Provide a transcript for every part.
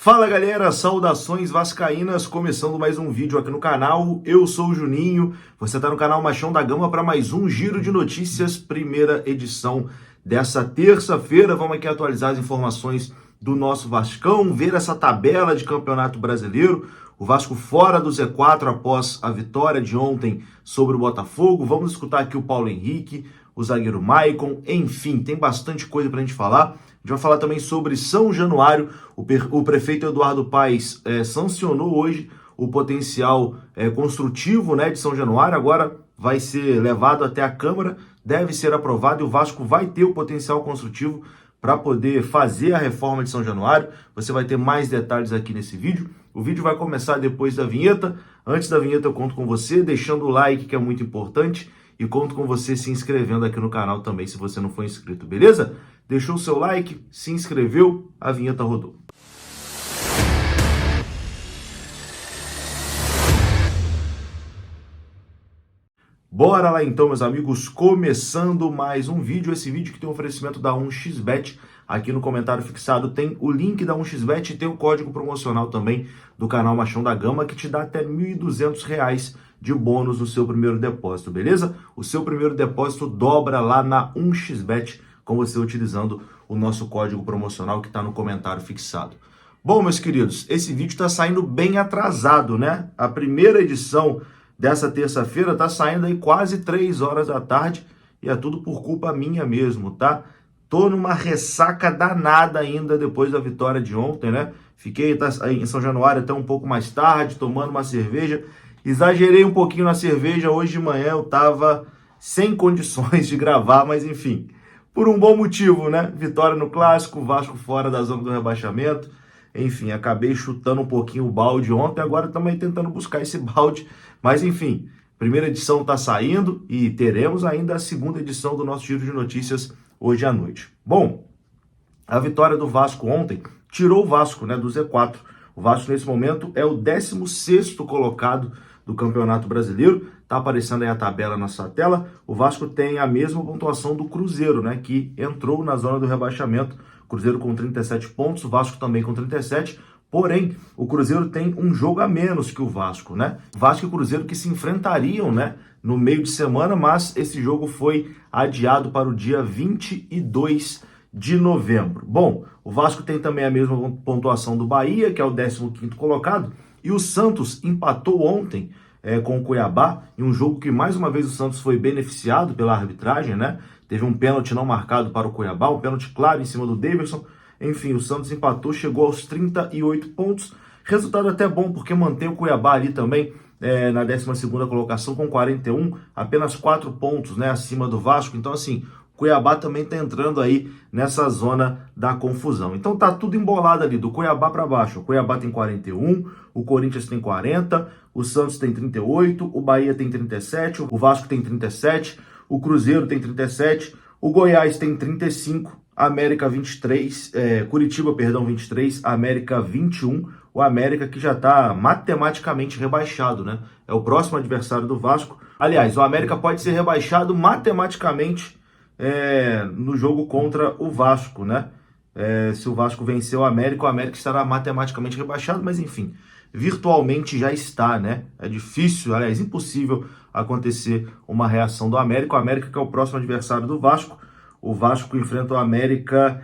Fala galera, saudações vascaínas, começando mais um vídeo aqui no canal. Eu sou o Juninho, você está no canal Machão da Gama para mais um Giro de Notícias, primeira edição dessa terça-feira. Vamos aqui atualizar as informações do nosso Vascão, ver essa tabela de Campeonato Brasileiro. O Vasco fora do Z4 após a vitória de ontem sobre o Botafogo. Vamos escutar aqui o Paulo Henrique, o zagueiro Maicon, enfim, tem bastante coisa para a gente falar. A gente vai falar também sobre São Januário. O prefeito Eduardo Paes sancionou hoje o potencial construtivo, de São Januário. Agora vai ser levado até a Câmara, deve ser aprovado e o Vasco vai ter o potencial construtivo para poder fazer a reforma de São Januário. Você vai ter mais detalhes aqui nesse vídeo. O vídeo vai começar depois da vinheta. Antes da vinheta eu conto com você deixando o like, que é muito importante, e conto com você se inscrevendo aqui no canal também, se você não for inscrito, beleza? Deixou o seu like, se inscreveu, a vinheta rodou. Bora lá então, meus amigos, começando mais um vídeo. Esse vídeo que tem um oferecimento da 1xBet. Aqui no comentário fixado tem o link da 1xBet e tem o código promocional também do canal Machão da Gama, que te dá até R$ 1.200 de bônus no seu primeiro depósito, beleza? O seu primeiro depósito dobra lá na 1xBet com você utilizando o nosso código promocional que está no comentário fixado. Bom, meus queridos, esse vídeo está saindo bem atrasado, né? A primeira edição dessa terça-feira está saindo aí quase 3 horas da tarde e é tudo por culpa minha mesmo, tá? Tô numa ressaca danada ainda depois da vitória de ontem, né? Fiquei em São Januário até um pouco mais tarde, tomando uma cerveja. Exagerei um pouquinho na cerveja. Hoje de manhã eu tava sem condições de gravar, mas enfim, por um bom motivo, né? Vitória no Clássico, Vasco fora da zona do rebaixamento. Enfim, acabei chutando um pouquinho o balde ontem, agora estamos aí tentando buscar esse balde. Mas enfim, primeira edição está saindo e teremos ainda a segunda edição do nosso Giro de Notícias hoje à noite. Bom, a vitória do Vasco ontem tirou o Vasco, do Z4. O Vasco nesse momento é o 16º colocado do Campeonato Brasileiro. Tá aparecendo aí a tabela na sua tela. O Vasco tem a mesma pontuação do Cruzeiro, que entrou na zona do rebaixamento. Cruzeiro com 37 pontos, o Vasco também com 37. Porém, o Cruzeiro tem um jogo a menos que o Vasco, Vasco e Cruzeiro que se enfrentariam, no meio de semana, mas esse jogo foi adiado para o dia 22 de novembro. Bom, o Vasco tem também a mesma pontuação do Bahia, que é o 15º colocado, e o Santos empatou ontem com o Cuiabá, em um jogo que mais uma vez o Santos foi beneficiado pela arbitragem, Teve um pênalti não marcado para o Cuiabá, um pênalti claro em cima do Davidson. Enfim, o Santos empatou, chegou aos 38 pontos. Resultado até bom, porque mantém o Cuiabá ali também na 12ª colocação com 41, apenas 4 pontos acima do Vasco. Então, assim, o Cuiabá também está entrando aí nessa zona da confusão. Então tá tudo embolado ali, do Cuiabá para baixo. O Cuiabá tem 41, o Corinthians tem 40, o Santos tem 38, o Bahia tem 37, o Vasco tem 37, o Cruzeiro tem 37, o Goiás tem 35, América 23, Curitiba, 23, América 21, o América que já está matematicamente rebaixado, É o próximo adversário do Vasco. Aliás, o América pode ser rebaixado matematicamente no jogo contra o Vasco, se o Vasco vencer o América estará matematicamente rebaixado, mas enfim, virtualmente já está, É difícil, aliás, impossível acontecer uma reação do América. O América que é o próximo adversário do Vasco. O Vasco enfrenta o América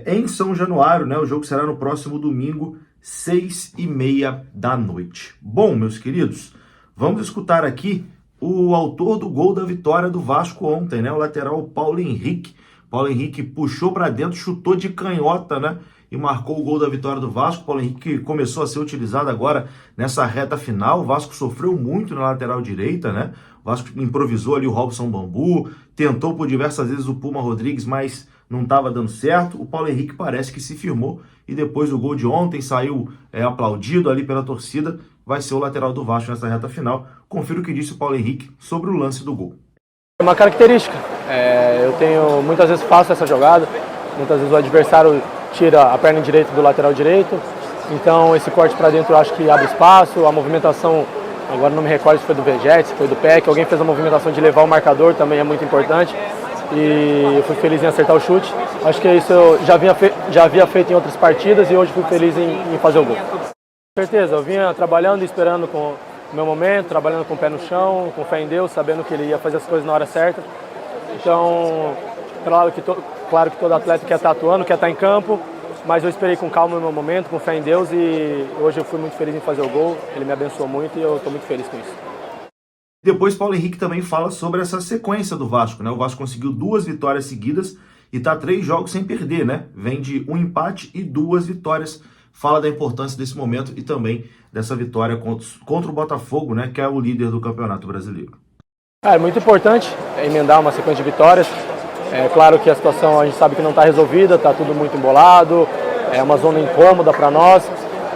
em São Januário, O jogo será no próximo domingo, 6h30 da noite. Bom, meus queridos, vamos escutar aqui o autor do gol da vitória do Vasco ontem, O lateral Paulo Henrique. Paulo Henrique puxou para dentro, chutou de canhota, e marcou o gol da vitória do Vasco. Paulo Henrique começou a ser utilizado agora nessa reta final. O Vasco sofreu muito na lateral direita, O Vasco improvisou ali o Robson Bambu, tentou por diversas vezes o Puma Rodrigues, mas não estava dando certo. O Paulo Henrique parece que se firmou e depois do gol de ontem saiu aplaudido ali pela torcida. Vai ser o lateral do Vasco nessa reta final. Confira o que disse o Paulo Henrique sobre o lance do gol. É uma característica. Muitas vezes faço essa jogada, muitas vezes o adversário tira a perna direita do lateral direito, então esse corte para dentro eu acho que abre espaço, a movimentação, agora não me recordo se foi do Vegetti, se foi do Peck, alguém fez a movimentação de levar o marcador, também é muito importante. e eu fui feliz em acertar o chute. Acho que isso eu já havia feito em outras partidas e hoje fui feliz em fazer o gol. Com certeza, eu vinha trabalhando e esperando com o meu momento, trabalhando com o pé no chão, com fé em Deus, sabendo que ele ia fazer as coisas na hora certa. Então, claro que todo atleta quer estar atuando, quer estar em campo, mas eu esperei com calma o meu momento, com fé em Deus, e hoje eu fui muito feliz em fazer o gol. Ele me abençoou muito e eu estou muito feliz com isso. Depois, Paulo Henrique também fala sobre essa sequência do Vasco, né? O Vasco conseguiu 2 vitórias seguidas e tá 3 jogos sem perder, né? Vem de 1 empate e 2 vitórias. Fala da importância desse momento e também dessa vitória contra o Botafogo, né? Que é o líder do Campeonato Brasileiro. É muito importante emendar uma sequência de vitórias. É claro que a situação a gente sabe que não está resolvida, está tudo muito embolado, é uma zona incômoda para nós,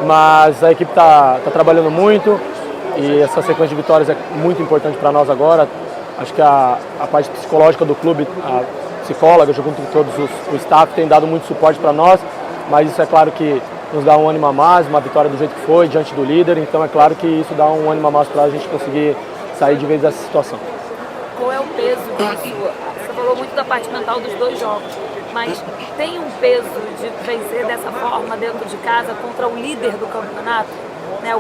mas a equipe está trabalhando muito e essa sequência de vitórias é muito importante para nós agora. Acho que a parte psicológica do clube, a psicóloga, junto com todos o staff, tem dado muito suporte para nós, mas isso é claro que nos dá um ânimo a mais, uma vitória do jeito que foi, diante do líder, então é claro que isso dá um ânimo a mais para a gente conseguir sair de vez dessa situação. Qual é o peso disso? Você falou muito da parte mental dos 2 jogos, mas tem um peso de vencer dessa forma dentro de casa contra o líder do campeonato? Né?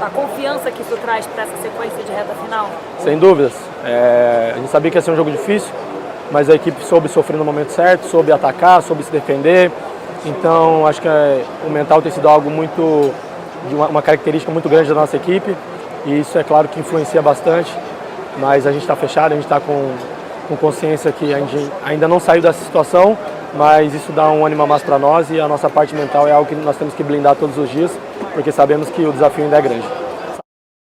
A confiança que isso traz para essa sequência de reta final? Sem dúvidas. A gente sabia que ia ser um jogo difícil, mas a equipe soube sofrer no momento certo, soube atacar, soube se defender. Então acho que o mental tem sido algo muito, de uma característica muito grande da nossa equipe, e isso é claro que influencia bastante. Mas a gente está fechado, a gente está com consciência que a gente ainda não saiu dessa situação, mas isso dá um ânimo a mais para nós e a nossa parte mental é algo que nós temos que blindar todos os dias, porque sabemos que o desafio ainda é grande.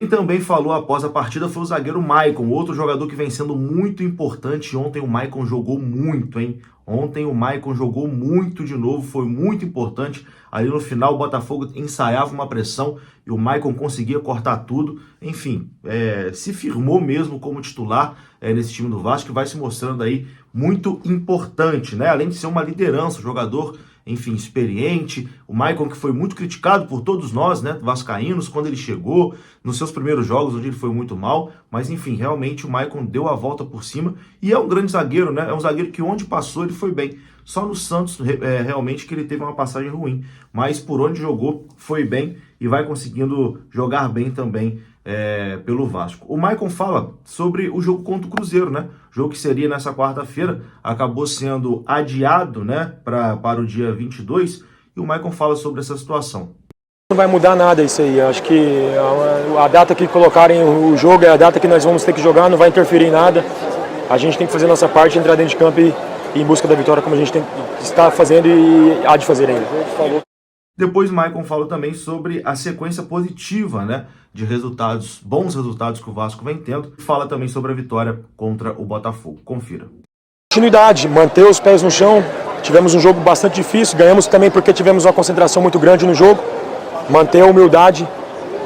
Quem também falou após a partida foi o zagueiro Maicon, outro jogador que vem sendo muito importante. Ontem o Maicon jogou muito, hein? Ontem o Maicon jogou muito de novo, foi muito importante. Ali no final o Botafogo ensaiava uma pressão e o Maicon conseguia cortar tudo. Enfim, se firmou mesmo como titular nesse time do Vasco, que vai se mostrando aí muito importante, né? Além de ser uma liderança, um jogador, enfim, experiente. O Maicon, que foi muito criticado por todos nós, né, vascaínos, quando ele chegou, nos seus primeiros jogos, onde ele foi muito mal, mas enfim, realmente o Maicon deu a volta por cima e é um grande zagueiro, né? É um zagueiro que onde passou ele foi bem. Só no Santos, realmente, que ele teve uma passagem ruim, mas por onde jogou foi bem e vai conseguindo jogar bem também pelo Vasco. O Maicon fala sobre o jogo contra o Cruzeiro, né? O jogo que seria nessa quarta-feira acabou sendo adiado, né, para o dia 22, e o Maicon fala sobre essa situação. Não vai mudar nada isso aí. Acho que a data que colocarem o jogo é a data que nós vamos ter que jogar, não vai interferir em nada. A gente tem que fazer a nossa parte, entrar dentro de campo e ir em busca da vitória, como a gente está fazendo e há de fazer ainda. Depois o Maicon falou também sobre a sequência positiva, né, de resultados, bons resultados que o Vasco vem tendo. Fala também sobre a vitória contra o Botafogo. Confira. Continuidade, manter os pés no chão. Tivemos um jogo bastante difícil, ganhamos também porque tivemos uma concentração muito grande no jogo. Manter a humildade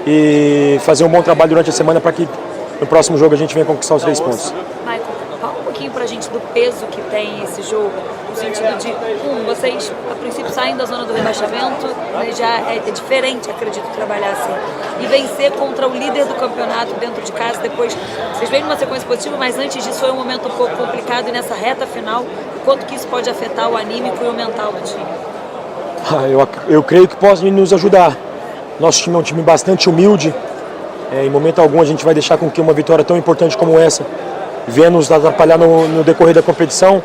e fazer um bom trabalho durante a semana para que no próximo jogo a gente venha conquistar os 3 pontos. Maicon, fala um pouquinho pra gente do peso que tem esse jogo, no sentido de, vocês a princípio saem da zona do rebaixamento, mas já é diferente, acredito, trabalhar assim. E vencer contra o líder do campeonato dentro de casa, depois vocês vêm numa sequência positiva, mas antes disso foi um momento um pouco complicado, e nessa reta final, o quanto que isso pode afetar o anímico e o mental do time? Eu creio que pode nos ajudar. Nosso time é um time bastante humilde. Em momento algum a gente vai deixar com que uma vitória tão importante como essa venha nos atrapalhar no decorrer da competição.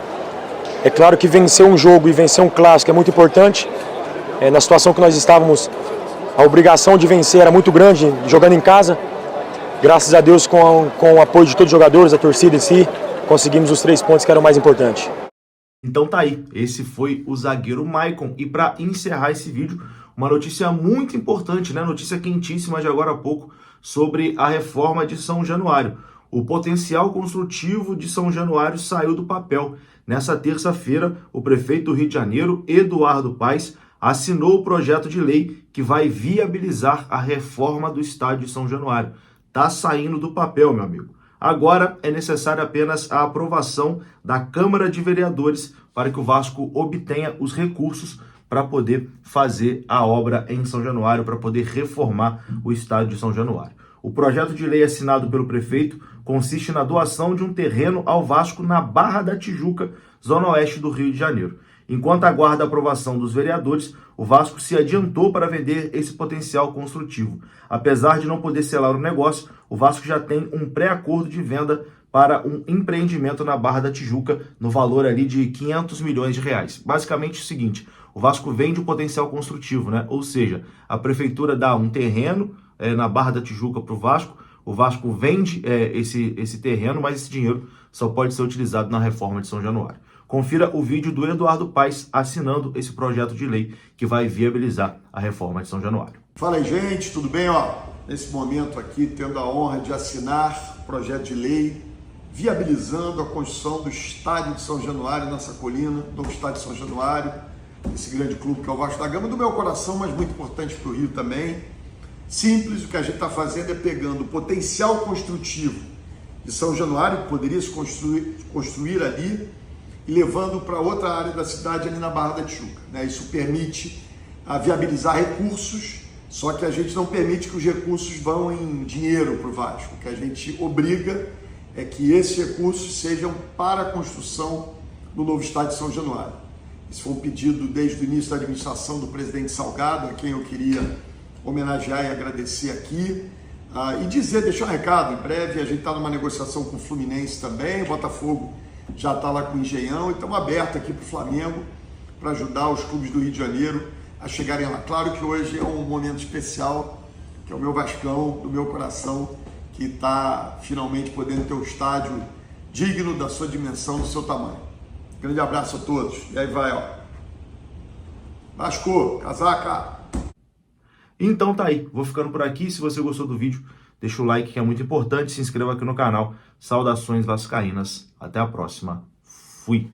É claro que vencer um jogo e vencer um clássico é muito importante. Na situação que nós estávamos, a obrigação de vencer era muito grande, jogando em casa. Graças a Deus, com o apoio de todos os jogadores, a torcida em si, conseguimos os 3 pontos que eram o mais importante. Então tá aí, esse foi o zagueiro Maicon. E para encerrar esse vídeo, uma notícia muito importante, né? Notícia quentíssima de agora a pouco sobre a reforma de São Januário. O potencial construtivo de São Januário saiu do papel. Nessa terça-feira, o prefeito do Rio de Janeiro, Eduardo Paes, assinou o projeto de lei que vai viabilizar a reforma do estádio de São Januário. Tá saindo do papel, meu amigo. Agora é necessária apenas a aprovação da Câmara de Vereadores para que o Vasco obtenha os recursos para poder fazer a obra em São Januário, para poder reformar o estádio de São Januário. O projeto de lei assinado pelo prefeito consiste na doação de um terreno ao Vasco na Barra da Tijuca, zona oeste do Rio de Janeiro. Enquanto aguarda a aprovação dos vereadores, o Vasco se adiantou para vender esse potencial construtivo. Apesar de não poder selar o negócio, o Vasco já tem um pré-acordo de venda para um empreendimento na Barra da Tijuca, no valor ali de 500 milhões de reais. Basicamente o seguinte, o Vasco vende o potencial construtivo, né? Ou seja, a prefeitura dá um terreno na Barra da Tijuca para o Vasco vende esse terreno, mas esse dinheiro só pode ser utilizado na reforma de São Januário. Confira o vídeo do Eduardo Paes assinando esse projeto de lei que vai viabilizar a reforma de São Januário. Fala aí, gente, tudo bem? Nesse momento aqui, tendo a honra de assinar o projeto de lei viabilizando a construção do estádio de São Januário, nessa colina, novo estádio de São Januário, esse grande clube que é o Vasco da Gama, do meu coração, mas muito importante para o Rio também. Simples, o que a gente está fazendo é pegando o potencial construtivo de São Januário, que poderia se construir ali, e levando para outra área da cidade, ali na Barra da Tijuca. Isso permite viabilizar recursos, só que a gente não permite que os recursos vão em dinheiro para o Vasco. O que a gente obriga é que esses recursos sejam para a construção do novo estádio de São Januário. Esse foi um pedido desde o início da administração do presidente Salgado, a quem eu queria homenagear e agradecer aqui. E deixar um recado, em breve a gente está numa negociação com o Fluminense também, o Botafogo já está lá com o Engenhão, e estamos abertos aqui para o Flamengo, para ajudar os clubes do Rio de Janeiro a chegarem lá. Claro que hoje é um momento especial, que é o meu Vascão, do meu coração, que está finalmente podendo ter um estádio digno da sua dimensão, do seu tamanho. Grande abraço a todos. E aí vai, Vasco, casaca! Então tá aí, vou ficando por aqui. Se você gostou do vídeo, deixa o like que é muito importante, se inscreva aqui no canal. Saudações vascaínas, até a próxima. Fui!